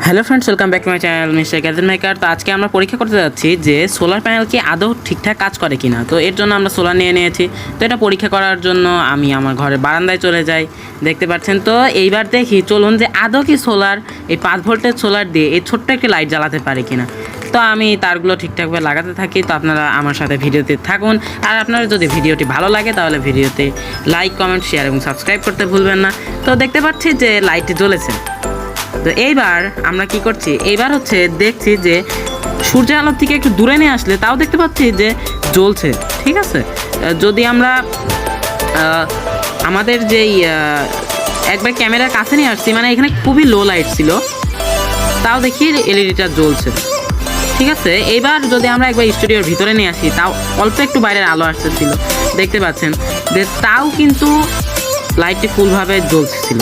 Hello friends, welcome back to my channel mister gadget maker. তো আজকে আমরা পরীক্ষা করতে যাচ্ছি যে সোলার প্যানেল কি আদৌ ঠিকঠাক কাজ করে কিনা। তো এর জন্য আমরা সোলার নিয়ে নিয়েছি। তো এটা পরীক্ষা করার জন্য আমি আমার ঘরের বারান্দায় চলে যাই, দেখতে পাচ্ছেন। তো এইবার দেখি চলুন যে আদৌ কি সোলার এই 5 ভোল্টের সোলার দিয়ে এই ছোট্ট একটি লাইট জ্বালাতে পারে কিনা। তো আমি তারগুলো ঠিকঠাকভাবে লাগাতে থাকি। তো আপনারা আমার সাথে ভিডিওতে থাকুন। আর আপনারা যদি ভিডিওটি ভালো লাগে তাহলে ভিডিওতে লাইক, কমেন্ট, শেয়ার এবং সাবস্ক্রাইব করতে ভুলবেন না। তো দেখতে পাচ্ছি যে লাইটটি জ্বলেছে। তো এইবার আমরা কি করছি, এইবার হচ্ছে দেখছি যে সূর্যের আলোর থেকে একটু দূরে নিয়ে আসলে তাও দেখতে পাচ্ছি যে জ্বলছে। ঠিক আছে, যদি আমরা আমাদের যেই একবার ক্যামেরার কাছে নিয়ে আসছি, মানে এখানে খুবই লো লাইট ছিল, তাও দেখি এলইডিটা জ্বলছে। ঠিক আছে, এইবার যদি আমরা একবার স্টুডিওর ভিতরে নিয়ে আসি, তাও অল্প একটু বাইরের আলো আসতেছিল, দেখতে পাচ্ছেন যে তাও কিন্তু লাইটটি ফুলভাবে জ্বলছিল।